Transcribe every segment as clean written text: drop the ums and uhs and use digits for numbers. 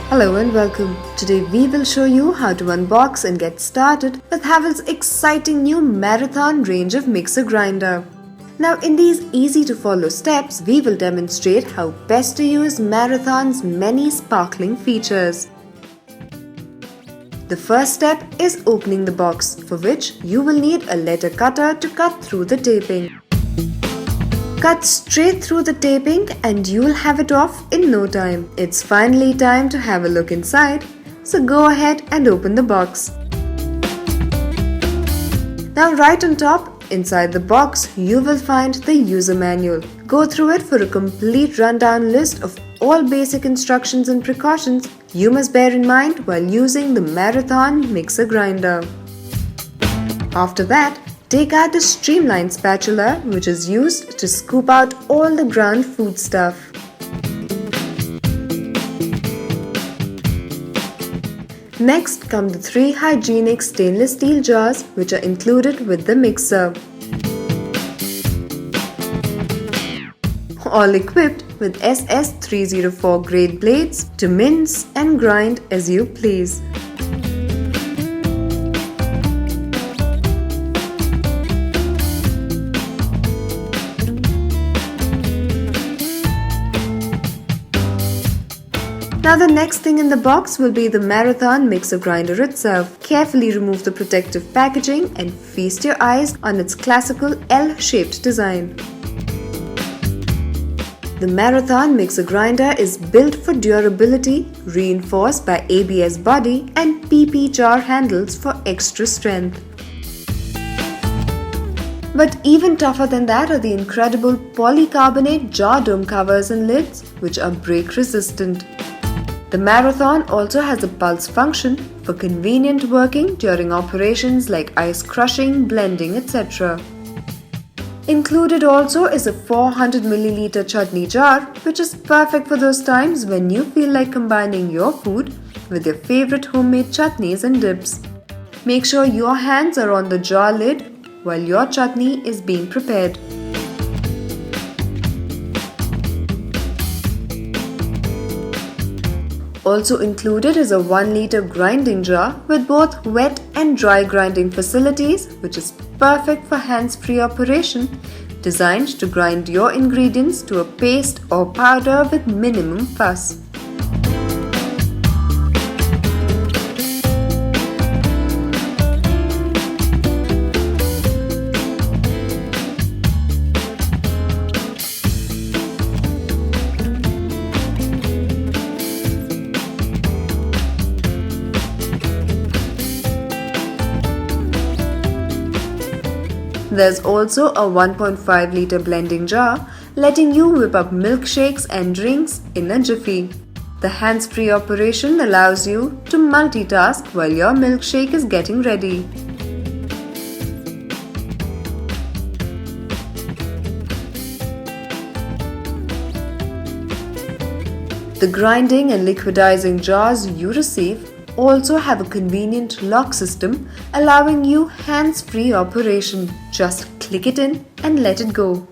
Hello and welcome. Today we will show you how to unbox and get started with Havells' exciting new Marathon range of mixer grinder. Now in these easy to follow steps, we will demonstrate how best to use Marathon's many sparkling features. The first step is opening the box, for which you will need a letter cutter to cut through the taping. Cut straight through the taping and you'll have it off in no time. It's finally time to have a look inside, so go ahead and open the box. Now right on top, inside the box, you will find the user manual. Go through it for a complete rundown list of all basic instructions and precautions you must bear in mind while using the Marathon mixer grinder. After that, take out the streamlined spatula, which is used to scoop out all the ground food stuff. Next come the 3 hygienic stainless steel jars, which are included with the mixer. All equipped with SS304 grade blades to mince and grind as you please. Now the next thing in the box will be the Marathon mixer grinder itself. Carefully remove the protective packaging and feast your eyes on its classical L-shaped design. The Marathon mixer grinder is built for durability, reinforced by ABS body and PP jar handles for extra strength. But even tougher than that are the incredible polycarbonate jar dome covers and lids, which are break resistant. The Marathon also has a pulse function for convenient working during operations like ice crushing, blending, etc. Included also is a 400 ml chutney jar, which is perfect for those times when you feel like combining your food with your favorite homemade chutneys and dips. Make sure your hands are on the jar lid while your chutney is being prepared. Also included is a 1 liter grinding jar with both wet and dry grinding facilities, which is perfect for hands-free operation, designed to grind your ingredients to a paste or powder with minimum fuss. There's also a 1.5 liter blending jar, letting you whip up milkshakes and drinks in a jiffy. The hands-free operation allows you to multitask while your milkshake is getting ready. The grinding and liquidizing jars you receive also have a convenient lock system allowing you hands-free operation. Just click it in and let it go.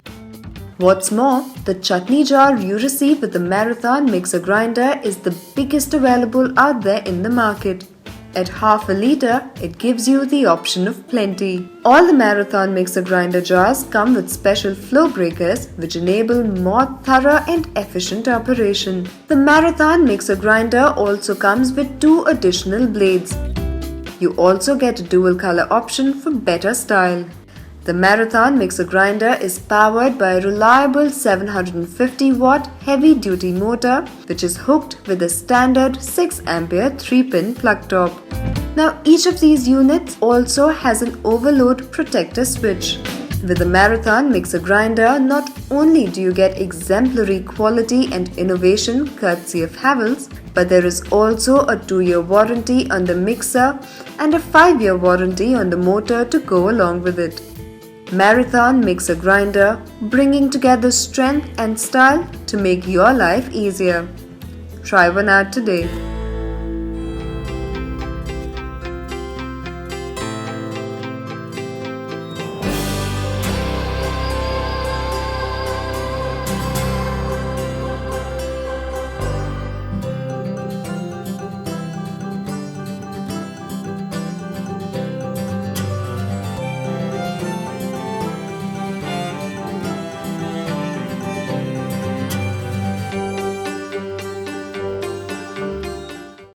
What's more, the chutney jar you receive with the Marathon mixer grinder is the biggest available out there in the market. At half a liter, it gives you the option of plenty. All the Marathon mixer grinder jars come with special flow breakers which enable more thorough and efficient operation. The Marathon mixer grinder also comes with 2 additional blades. You also get a dual color option for better style. The Marathon mixer grinder is powered by a reliable 750 watt heavy duty motor which is hooked with a standard 6 ampere 3-pin plug top. Now each of these units also has an overload protector switch. With the Marathon mixer grinder, not only do you get exemplary quality and innovation courtesy of Havells, but there is also a 2-year warranty on the mixer and a 5-year warranty on the motor to go along with it. Marathon mixer grinder, bringing together strength and style to make your life easier. Try one out today.